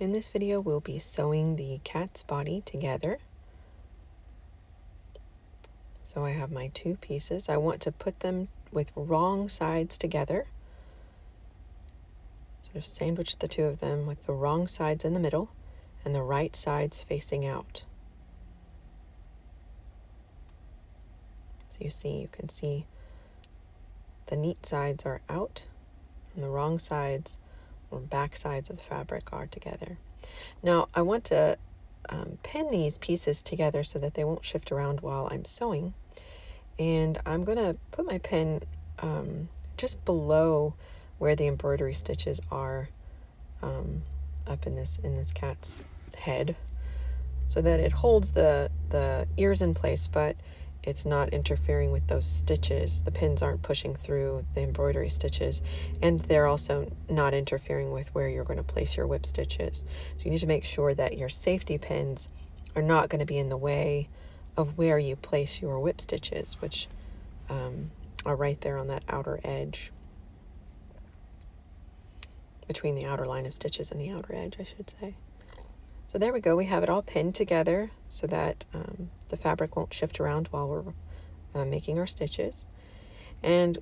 In this video, we'll be sewing the cat's body together. So I have my two pieces. I want to put them with wrong sides together. Sort of sandwich the two of them with the wrong sides in the middle and the right sides facing out. So you can see the neat sides are out and the wrong sides or back sides of the fabric are together. Now I want to pin these pieces together so that they won't shift around while I'm sewing. And I'm going to put my pin just below where the embroidery stitches are up in this cat's head, so that it holds the ears in place, but it's not interfering with those stitches. The pins aren't pushing through the embroidery stitches, and they're also not interfering with where you're going to place your whip stitches. So you need to make sure that your safety pins are not going to be in the way of where you place your whip stitches, which are right there on that outer edge, between the outer line of stitches and the outer edge, I should say. So there we go. We have it all pinned together so that the fabric won't shift around while we're making our stitches. And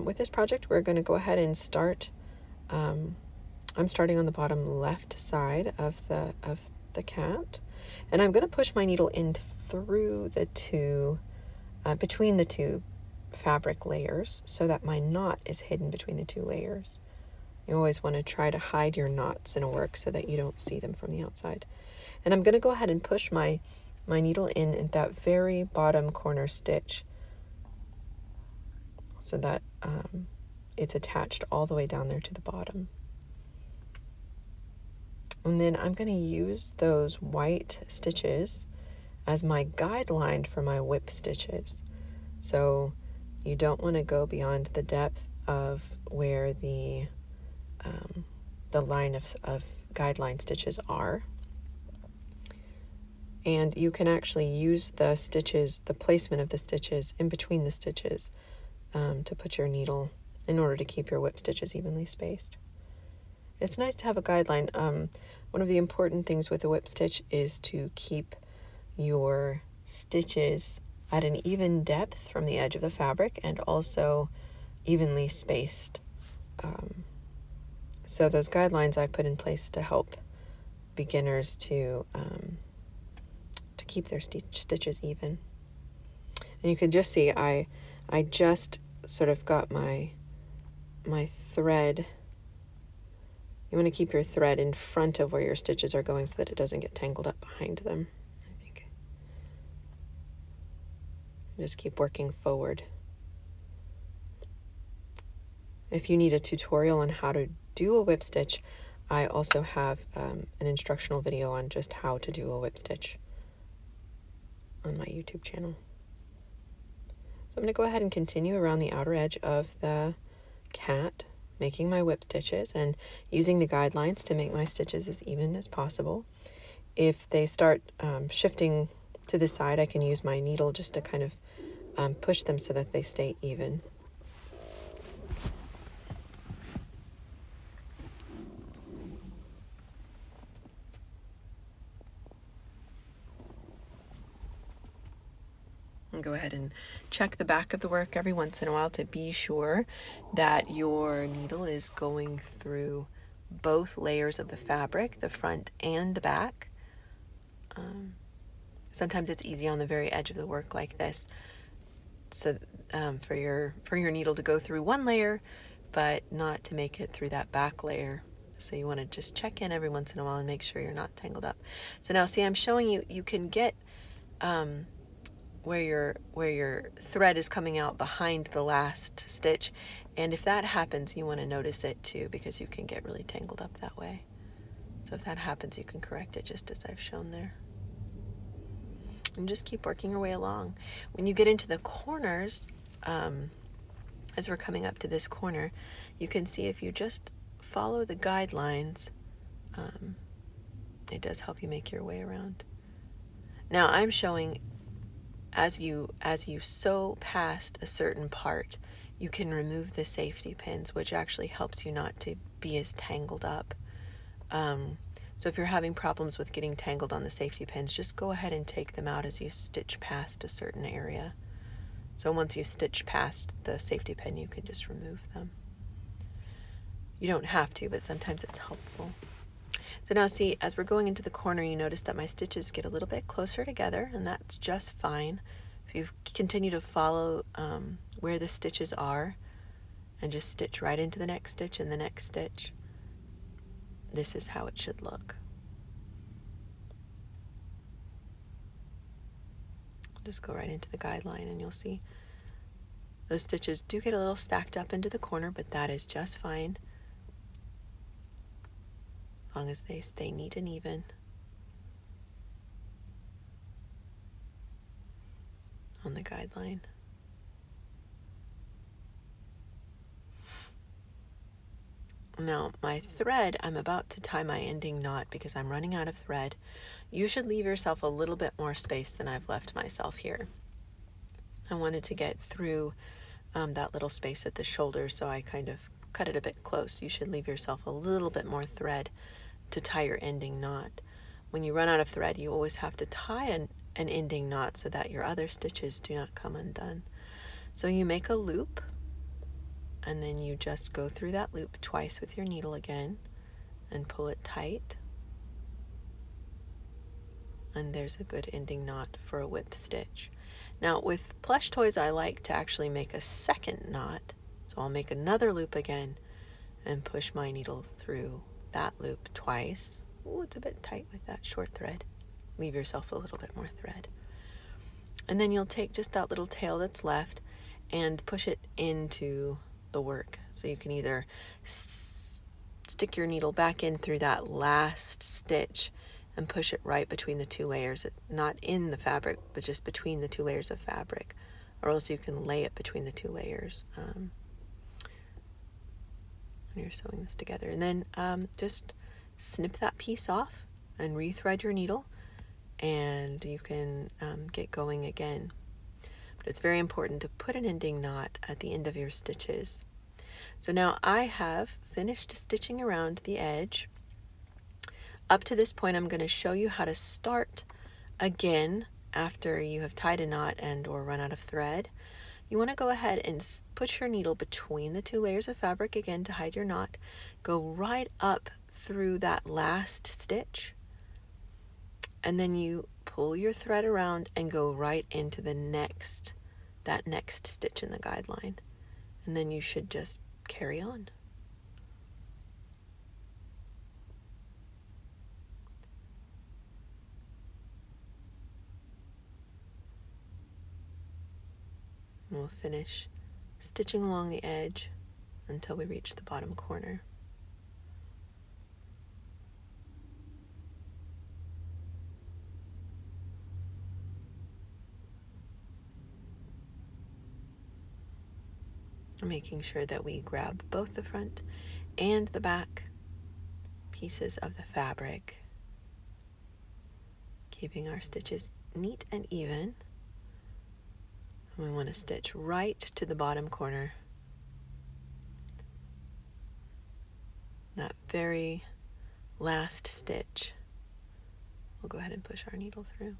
with this project, we're going to go ahead and start. I'm starting on the bottom left side of the cat, and I'm going to push my needle in through the two, between the two fabric layers, so that my knot is hidden between the two layers. You always want to try to hide your knots in a work so that you don't see them from the outside. And I'm going to go ahead and push my needle in at that very bottom corner stitch so that it's attached all the way down there to the bottom. And then I'm going to use those white stitches as my guideline for my whip stitches. So you don't want to go beyond the depth of where the line of guideline stitches are. And you can actually use the stitches, the placement of the stitches in between the stitches to put your needle in order to keep your whip stitches evenly spaced. It's nice to have a guideline. One of the important things with a whip stitch is to keep your stitches at an even depth from the edge of the fabric and also evenly spaced. So those guidelines I put in place to help beginners to keep their stitches even. And you can just see I just sort of got my thread. You want to keep your thread in front of where your stitches are going so that it doesn't get tangled up behind them, I think. Just keep working forward. If you need a tutorial on how to do a whip stitch, I also have an instructional video on just how to do a whip stitch on my YouTube channel. So I'm going to go ahead and continue around the outer edge of the cat, making my whip stitches and using the guidelines to make my stitches as even as possible. If they start shifting to the side, I can use my needle just to kind of push them so that they stay even. And go ahead and check the back of the work every once in a while to be sure that your needle is going through both layers of the fabric, the front and the back. Sometimes it's easy on the very edge of the work like this, so for your needle to go through one layer, but not to make it through that back layer. So you want to just check in every once in a while and make sure you're not tangled up. So now see, I'm showing you can get where your thread is coming out behind the last stitch, and if that happens, you want to notice it too, because you can get really tangled up that way. So if that happens, you can correct it just as I've shown there. And just keep working your way along. When you get into the corners, as we're coming up to this corner, you can see if you just follow the guidelines, it does help you make your way around. Now I'm showing as you sew past a certain part, you can remove the safety pins, which actually helps you not to be as tangled up. So if you're having problems with getting tangled on the safety pins, just go ahead and take them out as you stitch past a certain area. So once you stitch past the safety pin, you can just remove them. You don't have to, but sometimes it's helpful. So now see, as we're going into the corner, you notice that my stitches get a little bit closer together, and that's just fine. If you continue to follow where the stitches are and just stitch right into the next stitch and the next stitch, this is how it should look. Just go right into the guideline and you'll see those stitches do get a little stacked up into the corner, but that is just fine as long as they stay neat and even on the guideline. Now my thread, I'm about to tie my ending knot because I'm running out of thread. You should leave yourself a little bit more space than I've left myself here. I wanted to get through that little space at the shoulder, so I kind of cut it a bit close. You should leave yourself a little bit more thread to tie your ending knot. When you run out of thread, you always have to tie an ending knot so that your other stitches do not come undone. So you make a loop, and then you just go through that loop twice with your needle again and pull it tight. And there's a good ending knot for a whip stitch. Now with plush toys, I like to actually make a second knot. So I'll make another loop again and push my needle through that loop twice. Oh, it's a bit tight with that short thread. Leave yourself a little bit more thread. And then you'll take just that little tail that's left and push it into the work. So you can either stick your needle back in through that last stitch and push it right between the two layers, not in the fabric, but just between the two layers of fabric, or else you can lay it between the two layers when you're sewing this together. And then just snip that piece off and rethread your needle, and you can get going again. But it's very important to put an ending knot at the end of your stitches. So now I have finished stitching around the edge. Up to this point, I'm going to show you how to start again after you have tied a knot and or run out of thread. You want to go ahead and put your needle between the two layers of fabric again to hide your knot. Go right up through that last stitch, and then you pull your thread around and go right into the next stitch in the guideline, and then you should just carry on. And we'll finish stitching along the edge until we reach the bottom corner. Making sure that we grab both the front and the back pieces of the fabric, keeping our stitches neat and even. And we want to stitch right to the bottom corner. That very last stitch, we'll go ahead and push our needle through.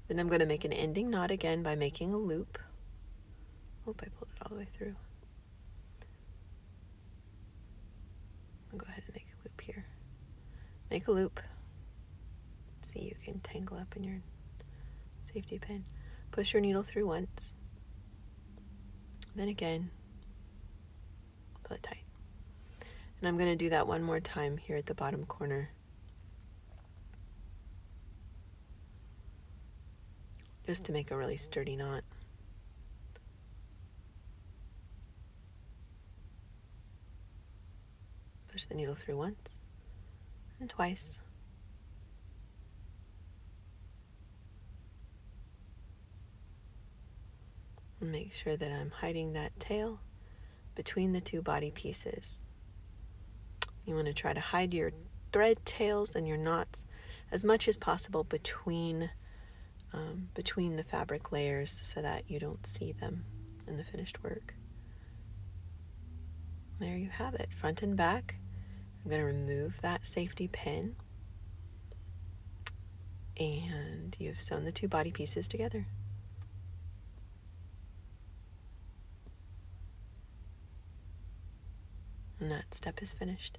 Then I'm going to make an ending knot again by making a loop. Oh, I pulled it all the way through. I'll go ahead and make a loop here. Make a loop. See, you can tangle up in your safety pin. Push your needle through once. Then again, pull it tight. And I'm going to do that one more time here at the bottom corner. Just to make a really sturdy knot. Push the needle through once and twice. And make sure that I'm hiding that tail between the two body pieces. You want to try to hide your thread tails and your knots as much as possible between the fabric layers so that you don't see them in the finished work. There you have it, front and back. I'm going to remove that safety pin. And you've sewn the two body pieces together. And that step is finished.